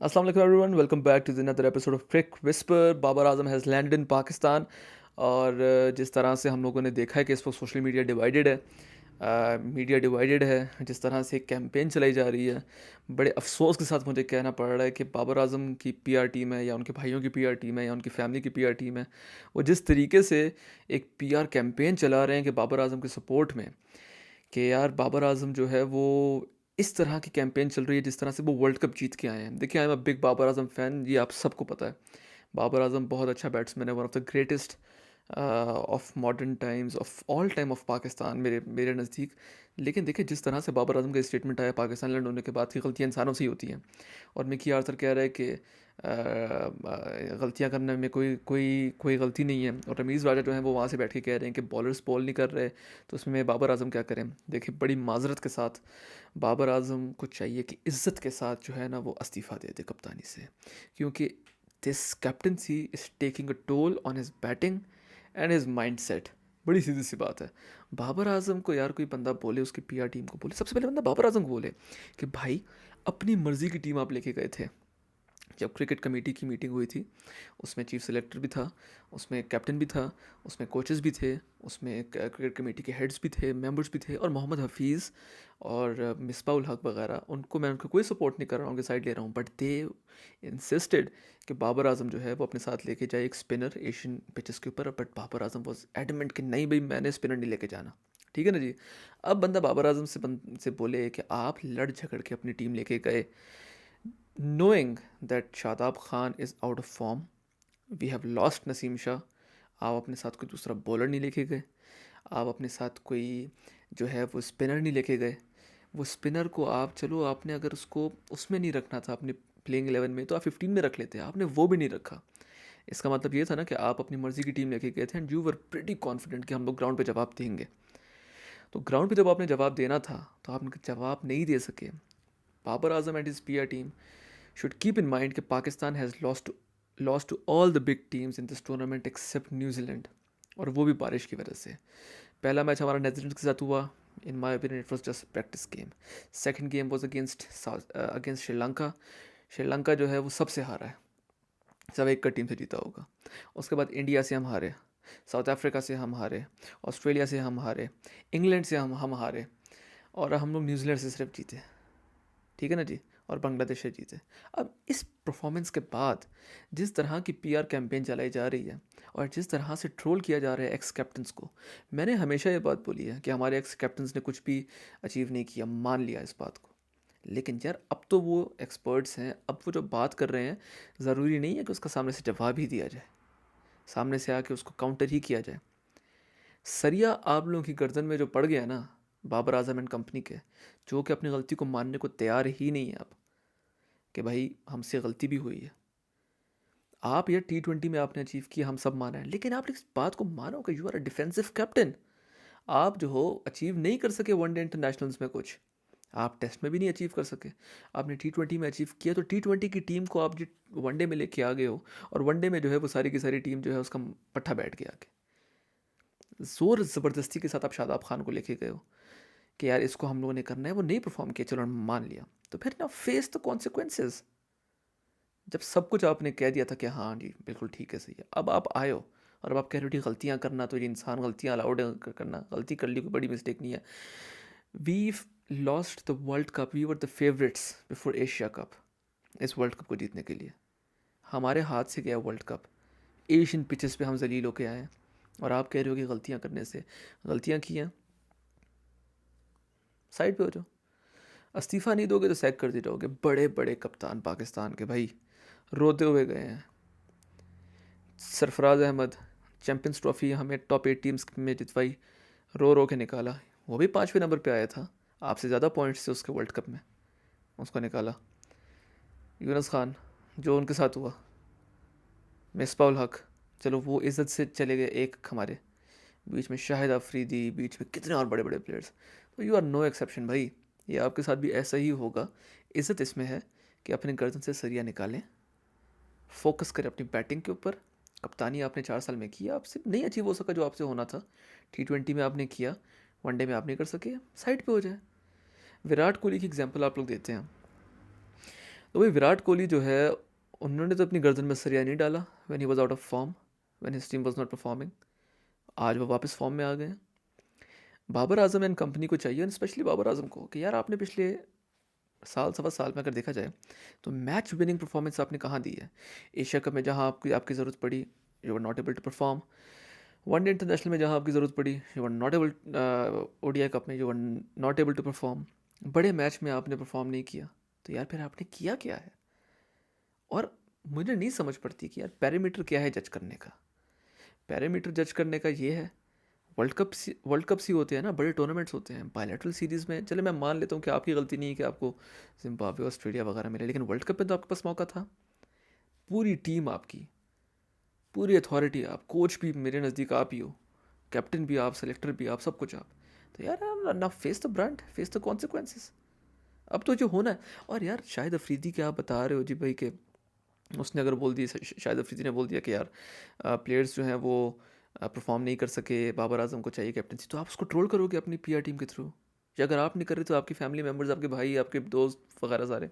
Assalamu alaikum everyone, welcome back to another episode of Crick Whisper. Babar Azam has landed in Pakistan और जिस तरह से हम लोगों ने देखा है कि इस वक्त सोशल मीडिया डिवाइडेड है, मीडिया डिवाइडेड है, जिस तरह से एक कैंपेन चलाई जा रही है, बड़े अफसोस के साथ मुझे कहना पड़ रहा है कि बाबर आजम की पीआर टीम है या उनके भाइयों की पीआर टीम है या उनकी फैमिली की पीआर टीम है, वो जिस तरीके से एक पीआर कैंपेन चला रहे हैं कि बाबर आजम के सपोर्ट में, कि यार बाबर आजम जो है वो इस तरह की कैंपेन चल रही है जिस तरह से वो वर्ल्ड कप जीत के आए हैं। देखिए, I am a big Babar Azam fan, ये आप सबको पता है। बाबर आजम बहुत अच्छा बैट्समैन है, one of the greatest of modern times, of all time of Pakistan मेरे मेरे नज़दीक। लेकिन देखिए, जिस तरह से बाबर आजम का स्टेटमेंट आया पाकिस्तान लैंड होने के बाद की गलतियाँ इंसानों से ही होती हैं, और मिकी आर्थर कह रहा है कि गलतियाँ करने में कोई कोई कोई गलती नहीं है, और रमीज़ राजा जो है वो वहाँ से बैठ के कह रहे हैं कि बॉलर्स बॉल नहीं कर रहे, तो उसमें बाबर आजम क्या करें। देखिए, बड़ी माजरत के साथ बाबर आजम को चाहिए कि इज़्ज़त के साथ जो है ना वो इस्तीफ़ा दे दे कप्तानी से, क्योंकि this captaincy is taking a toll on his batting and his mind set. बड़ी सीधी सी बात है। बाबर आजम को यार कोई बंदा बोले, उसकी पीआर टीम को बोले, सबसे पहले बंदा बाबर आजम को बोले कि भाई, अपनी मर्ज़ी की टीम आप लेके गए थे। जब क्रिकेट कमेटी की मीटिंग हुई थी, उसमें चीफ सेलेक्टर भी था, उसमें कैप्टन भी था, उसमें कोचेस भी थे, उसमें क्रिकेट कमेटी के हेड्स भी थे, मेंबर्स भी थे, और मोहम्मद हफीज़ और मिसबाउल हक वगैरह, उनको मैं उनको कोई सपोर्ट नहीं कर रहा हूँ, उनके साइड ले रहा हूँ, बट दे इंसिस्टेड कि बाबर आजम जो है वो अपने साथ लेके जाए एक स्पिनर एशियन पिचेस के ऊपर। But Babar Azam was adamant कि नहीं भाई, मैंने स्पिनर नहीं लेके जाना। ठीक है ना जी। अब बंदा बाबर आजम से बोले कि आप लड़ झगड़ के अपनी टीम लेके गए, knowing that Shadab Khan is out of form, we have lost Naseem Shah. आप अपने साथ कोई दूसरा बॉलर नहीं लेके गए, आप अपने साथ कोई जो है वो स्पिनर नहीं लेके गए। वो स्पिनर को आप, चलो आपने अगर उसको उसमें नहीं रखना था अपने प्लेइंग 11 में, तो आप 15 में रख लेते, आपने वो भी नहीं रखा। इसका मतलब ये था ना कि आप अपनी मर्ज़ी की टीम लेके गए थे and you were pretty confident कि हम लोग ग्राउंड पे जवाब देंगे। तो ग्राउंड पे जब आपने जवाब देना था तो आप जवाब नहीं दे सके। Babar Azam and his PR team should keep in mind कि Pakistan has lost to all the big teams in this tournament except New Zealand, और वो भी बारिश की वजह से। पहला मैच हमारा नेदरलैंड्स के साथ हुआ, in my opinion it was just practice game. Second game was against Sri Lanka. Sri Lanka जो है वो सबसे हारा है, सब एक का टीम से जीता होगा। उसके बाद इंडिया से हम हारे, साउथ अफ्रीका से हम हारे, ऑस्ट्रेलिया से हम हारे, इंग्लैंड से हम हारे, और हम लोग न्यूजीलैंड से सिर्फ जीते। ठीक है ना जी। और बांग्लादेश से जीते। अब इस परफॉर्मेंस के बाद जिस तरह की पीआर कैंपेन चलाई जा रही है और जिस तरह से ट्रोल किया जा रहा है एक्स कैप्टन्स को, मैंने हमेशा ये बात बोली है कि हमारे एक्स कैप्टन्स ने कुछ भी अचीव नहीं किया, मान लिया इस बात को। लेकिन यार, अब तो वो एक्सपर्ट्स हैं, अब वो जो बात कर रहे हैं, ज़रूरी नहीं है कि उसका सामने से जवाब ही दिया जाए, सामने से आके उसको काउंटर ही किया जाए। सरिया आप लोगों की गर्दन में जो पड़ गया ना, बाबर आजम एंड कंपनी के, जो कि अपनी गलती को मानने को तैयार ही नहीं है अब, कि भाई हमसे गलती भी हुई है। आप यार T20 में आपने अचीव किया, हम सब माना है, लेकिन आप इस बात को मानो कि you are a defensive captain. आप जो हो अचीव नहीं कर सके वनडे इंटरनेशनल्स में कुछ, आप टेस्ट में भी नहीं अचीव कर सके, आपने T20 में अचीव किया। तो T20 की टीम को आप जो वनडे में लेके आ गए हो, और वनडे में जो है वो सारी की सारी टीम जो है उसका पट्ठा बैठ गया आके, ज़ोर ज़बरदस्ती के साथ आप शादाब खान को लेके गए हो कि यार इसको हम लोगों ने करना है, वो नहीं परफॉर्म किया, चलो मान लिया, तो फिर ना फेस द कॉन्सिक्वेंसेज। जब सब कुछ आपने कह दिया था कि हाँ जी बिल्कुल ठीक है, सही है, अब आप आए हो और अब आप कह रहे हो कि गलतियाँ करना, तो ये इंसान गलतियाँ अलाउड है करना, गलती कर ली, कोई बड़ी मिस्टेक नहीं है। We lost the world cup, we were the favourites before Asia cup. इस वर्ल्ड कप को जीतने के लिए हमारे हाथ से गया वर्ल्ड कप, एशियन पिचेस पे हम जलील होके आए हैं, और आप कह रहे हो कि गलतियाँ करने से, गलतियाँ की हैं, साइड पे हो जाओ। इस्तीफ़ा नहीं दोगे तो सैक कर दिए जाओगे। बड़े बड़े कप्तान पाकिस्तान के भाई रोते हुए गए हैं। सरफराज अहमद, चैम्पियंस ट्रॉफी हमें टॉप 8 टीम्स में जितवाई, रो रो के निकाला, वो भी 5वें नंबर पे आया था, आपसे ज़्यादा पॉइंट्स थे उसके वर्ल्ड कप में, उसको निकाला। यूनुस खान, जो उनके साथ हुआ, मिसबाउल हक, चलो वो इज़्ज़त से चले गए, एक हमारे बीच में शाहिद अफरीदी, बीच में कितने और बड़े बड़े प्लेयर्स। तो यू आर नो एक्सेप्शन भाई, ये आपके साथ भी ऐसा ही होगा। इज़्ज़त इसमें है कि अपने गर्दन से सरिया निकालें, फोकस करें अपनी बैटिंग के ऊपर। कप्तानी आपने 4 साल में किया, आपसे नहीं अचीव हो सका जो आपसे होना था। T20 में आपने किया, वनडे में आप नहीं कर सके, साइड पे हो जाए। विराट कोहली की एग्जांपल आप लोग देते हैं, तो भाई विराट कोहली जो है, उन्होंने तो अपनी गर्दन में सरिया नहीं डाला when he was out of form, when his team was not performing. आज वो वापस फॉर्म में आ गए हैं। बाबर आजम एंड कंपनी को चाहिए, स्पेशली बाबर आजम को, कि यार आपने पिछले साल सवा साल में अगर देखा जाए तो मैच विनिंग परफॉर्मेंस आपने कहाँ दी है। एशिया कप में जहाँ आपकी आपकी ज़रूरत पड़ी, you were not able to perform. One day international में जहाँ आपकी ज़रूरत पड़ी, you were not able. ODI cup में you were not able to perform. बड़े मैच में आपने परफॉर्म नहीं किया। तो यार फिर आपने किया क्या है? और मुझे नहीं समझ पड़ती कि यार पैरामीटर क्या है जज करने का। पैरामीटर जज करने का ये है, वर्ल्ड कप्स ही होते हैं ना, बड़े टूर्नामेंट्स होते हैं। बायलैटरल सीरीज़ में चले मैं मान लेता हूँ कि आपकी गलती नहीं है कि आपको जिम्बाब्वे ऑस्ट्रेलिया वगैरह मिले, लेकिन वर्ल्ड कप में तो आपके पास मौका था। पूरी टीम आपकी, पूरी अथॉरिटी आप, कोच भी मेरे नज़दीक आप ही हो, कैप्टन भी आप, सेलेक्टर भी आप, सब कुछ आप। तो यार ना, face the brand, face the consequences. अब तो जो होना है। और यार शाहिद अफरीदी क्या आप बता रहे हो जी भाई के, उसने अगर बोल दिया, शाहिद अफरीदी ने बोल दिया कि यार प्लेयर्स जो हैं वो परफॉर्म नहीं कर सके, बाबर आजम को चाहिए कैप्टनसी, तो आप उसको ट्रोल करोगे अपनी पीआर टीम के थ्रू। या अगर आप नहीं कर रहे तो आपकी फैमिली मेम्बर्स, आपके भाई, आपके दोस्त वगैरह सारे।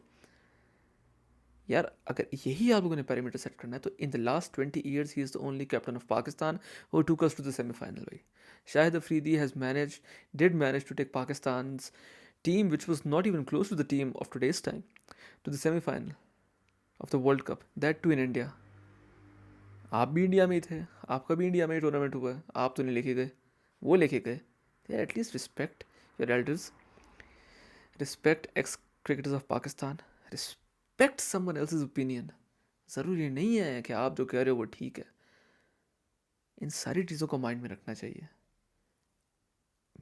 यार अगर यही आप लोगों ने पैरामीटर सेट करना है तो in the last 20 years he is the only captain of Pakistan who took us to the semifinal. भाई Shahid Afridi has manage to take Pakistan's team which was not even close to the team of today's time to the semi-final of the World Cup, that too in India। आप भी India में ही थे, आपका भी India में ही tournament हुआ है, आप तो नहीं लेके गए, वो लेके गए। यार at least respect your elders, respect x cricketers of Pakistan, respect someone else's opinion. ज़रूरी नहीं है कि आप जो कह रहे हो वो ठीक है। इन सारी चीज़ों को माइंड में रखना चाहिए।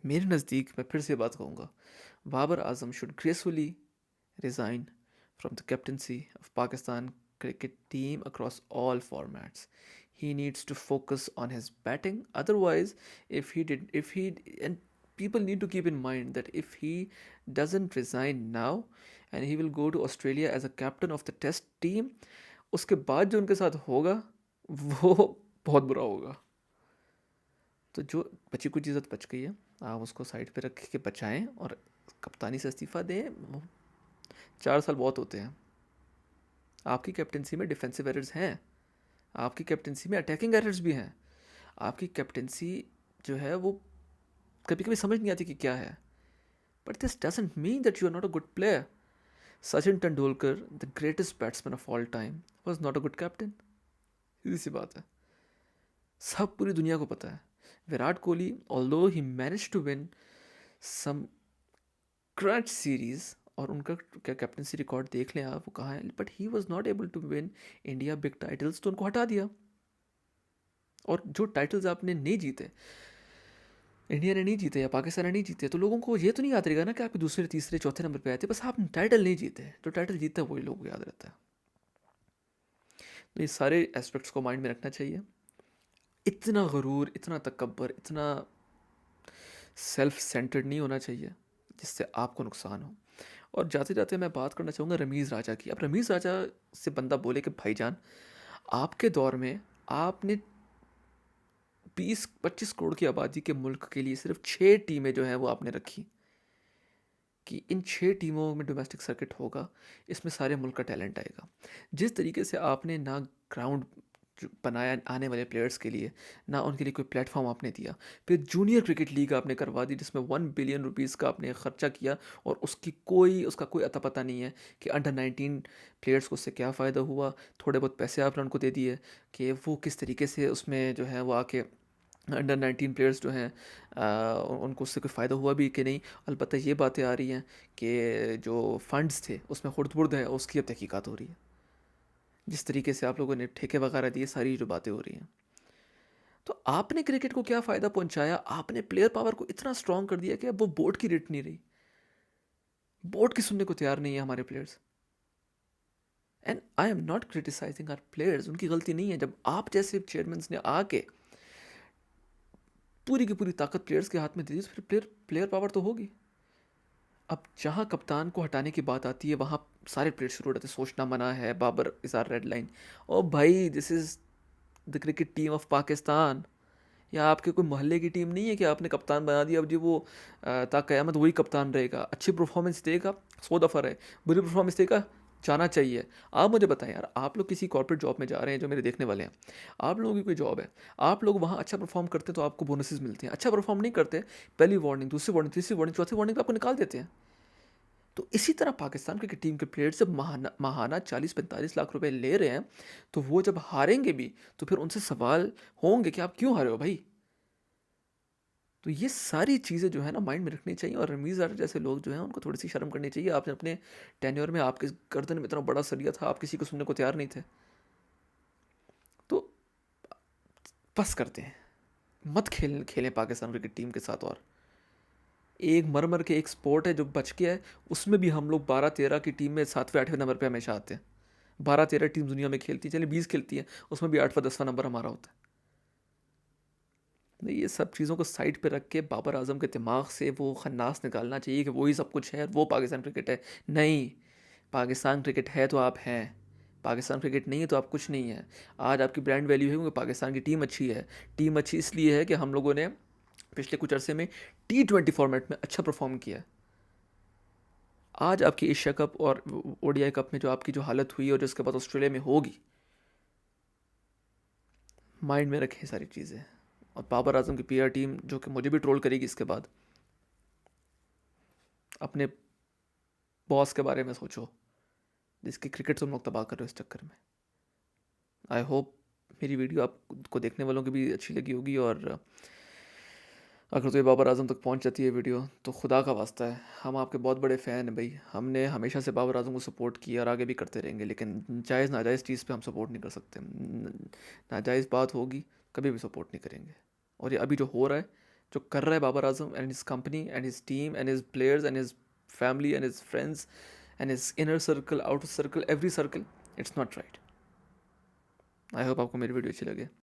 मेरे नज़दीक मैं फिर से बात कहूँगा, Babar Azam should gracefully resign from the captaincy of Pakistan cricket team across all formats. He needs to focus on his batting. Otherwise, and people need to keep in mind that if he doesn't resign now and he will go to Australia as a captain of the test team, उसके बाद जो उनके साथ होगा वो बहुत बुरा होगा। तो जो बची कुछ इज़्ज़त बच गई है, आप उसको साइड पे रख के बचाएं और कप्तानी से इस्तीफ़ा दें। 4 साल बहुत होते हैं। आपकी कैप्टनसी में डिफेंसिव एरर्स हैं, आपकी कैप्टनसी में अटैकिंग एरर्स भी हैं, आपकी कैप्टनसी जो है वो कभी कभी समझ नहीं आती कि क्या है। But this doesn't mean that you are not a good player. Sachin Tendulkar, the greatest batsman of all time, was not a good captain. सीधी सी बात है, सब पूरी दुनिया को पता है। Virat Kohli, although he manage to win some crunch series, और उनका क्या कैप्टनसी रिकॉर्ड देख लें आप, वो कहाँ है, but he was not able to win India big titles, तो उनको हटा दिया। और जो टाइटल्स आपने नहीं जीते, इंडिया ने नहीं जीते या पाकिस्तान ने नहीं जीते, तो लोगों को ये तो नहीं याद रहेगा ना कि आपके दूसरे तीसरे चौथे नंबर पे आए थे, बस आप टाइटल नहीं जीते। जो टाइटल जीता है वही लोगों को याद रहता है। तो ये सारे एस्पेक्ट्स को माइंड में रखना चाहिए। इतना गरूर, इतना तकब्बर, इतना सेल्फ सेंटर्ड नहीं होना चाहिए जिससे आपको नुकसान हो। और जाते जाते मैं बात करना चाहूँगा रमीज़ राजा की। अब रमीज़ राजा से बंदा बोले कि भाईजान, आपके दौर में आपने 20-25 करोड़ की आबादी के मुल्क के लिए सिर्फ 6 टीमें जो हैं वो आपने रखी, कि इन 6 टीमों में डोमेस्टिक सर्किट होगा, इसमें सारे मुल्क का टैलेंट आएगा। जिस तरीके से आपने ना ग्राउंड बनाया आने वाले प्लेयर्स के लिए, ना उनके लिए कोई प्लेटफॉर्म आपने दिया, फिर जूनियर क्रिकेट लीग आपने करवा दी जिसमें 1 बिलियन रुपीज़ का आपने खर्चा किया, और उसका कोई अता पता नहीं है कि अंडर 19 प्लेयर्स को उससे क्या फ़ायदा हुआ। थोड़े बहुत पैसे आपने उनको दे दिए कि वो किस तरीके से उसमें जो है वो आके अंडर 19 प्लेयर्स जो हैं उनको उससे कोई फ़ायदा हुआ भी कि नहीं। अलबत्ता ये बातें आ रही हैं कि जो फंड्स थे उसमें खुर्द-बुर्द है, उसकी अब तहकीकात हो रही है। जिस तरीके से आप लोगों ने ठेके वगैरह दिए, सारी जो बातें हो रही हैं, तो आपने क्रिकेट को क्या फ़ायदा पहुंचाया? आपने प्लेयर पावर को इतना स्ट्रॉन्ग कर दिया कि अब वो बोर्ड की रेट नहीं रही, बोर्ड की सुनने को तैयार नहीं है हमारे players. And I am not criticising our players, उनकी गलती नहीं है। जब आप जैसे चेयरमैन ने आके पूरी की पूरी ताकत प्लेयर्स के हाथ में दे दी, तो फिर प्लेयर पावर तो होगी। अब जहाँ कप्तान को हटाने की बात आती है वहाँ सारे प्लेयर शुरू हो जाते हैं, सोचना मना है, Babar is our red line. ओ भाई, this is the cricket team of Pakistan. या आपके कोई मोहल्ले की टीम नहीं है कि आपने कप्तान बना दिया, अब जी वो ता क़यामत वही कप्तान रहेगा। अच्छी परफॉर्मेंस देगा 100 दफ़ा रहे, बुरी परफॉर्मेंस देगा जाना चाहिए। आप मुझे बताएं यार, आप लोग किसी कॉर्पोरेट जॉब में जा रहे हैं जो मेरे देखने वाले हैं, आप लोगों की कोई जॉब है, आप लोग वहाँ अच्छा परफॉर्म करते हैं तो आपको बोनसेस मिलते हैं, अच्छा परफॉर्म नहीं करते, पहली वार्निंग, दूसरी वार्निंग, तीसरी वार्निंग, चौथी वार्निंग पे आपको निकाल देते हैं। तो इसी तरह पाकिस्तान क्रिकेट टीम के प्लेयर्स जब महाना महाना 40-45 लाख रुपए ले रहे हैं, तो वो जब हारेंगे भी तो फिर उनसे सवाल होंगे कि आप क्यों हारे हो भाई। तो ये सारी चीज़ें जो है ना माइंड में रखनी चाहिए, और रमीज़ आर्ट जैसे लोग जो हैं उनको थोड़ी सी शर्म करनी चाहिए। आपने अपने टेन्योर में आपके गर्दन में इतना बड़ा सरिया था, आप किसी को सुनने को तैयार नहीं थे। तो बस करते हैं, मत खेलें पाकिस्तान क्रिकेट टीम के साथ। और एक मर मर के एक स्पोर्ट है जो बच गया है, उसमें भी हम लोग 12-13 की टीम में 7वें 8वें नंबर पे हमेशा आते हैं। 12-13 टीम दुनिया में खेलती है, चलिए 20 खेलती है, उसमें भी 8वां 10वां नंबर हमारा होता है। नहीं, ये सब चीज़ों को साइड पे रख के बाबर आजम के दिमाग से वो खन्नास निकालना चाहिए कि वही सब कुछ है, वो पाकिस्तान क्रिकेट है। नहीं, पाकिस्तान क्रिकेट है तो आप हैं, पाकिस्तान क्रिकेट नहीं है तो आप कुछ नहीं है। आज आपकी ब्रांड वैल्यू है क्योंकि पाकिस्तान की टीम अच्छी है। टीम अच्छी इसलिए है कि हम लोगों ने पिछले कुछ अरसे में T20 फॉर्मेट में अच्छा परफॉर्म किया है। आज आपकी एशिया कप और ओडीआई कप में जो आपकी जो हालत हुई और जो उसके बाद ऑस्ट्रेलिया में होगी, माइंड में रखें सारी चीज़ें। और बाबर आजम की पीआर टीम जो कि मुझे भी ट्रोल करेगी इसके बाद, अपने बॉस के बारे में सोचो जिसकी क्रिकेट तुम लोग तबाह कर रहे हो इस चक्कर में। आई होप मेरी वीडियो आपको देखने वालों की भी अच्छी लगी होगी, और अगर तो ये बाबर आजम तक पहुंच जाती है वीडियो तो खुदा का वास्ता है, हम आपके बहुत बड़े फ़ैन हैं भाई। हमने हमेशा से बाबर आजम को सपोर्ट किया और आगे भी करते रहेंगे, लेकिन जायज़ नाजायज़ चीज़ पे हम सपोर्ट नहीं कर सकते। नाजायज़ बात होगी कभी भी सपोर्ट नहीं करेंगे। और ये अभी जो हो रहा है, जो कर रहा है Babar Azam and his company and his team and his players and his family and his friends and his inner circle, outer circle, every circle, it's not right. I hope आपको मेरी वीडियो अच्छी लगे।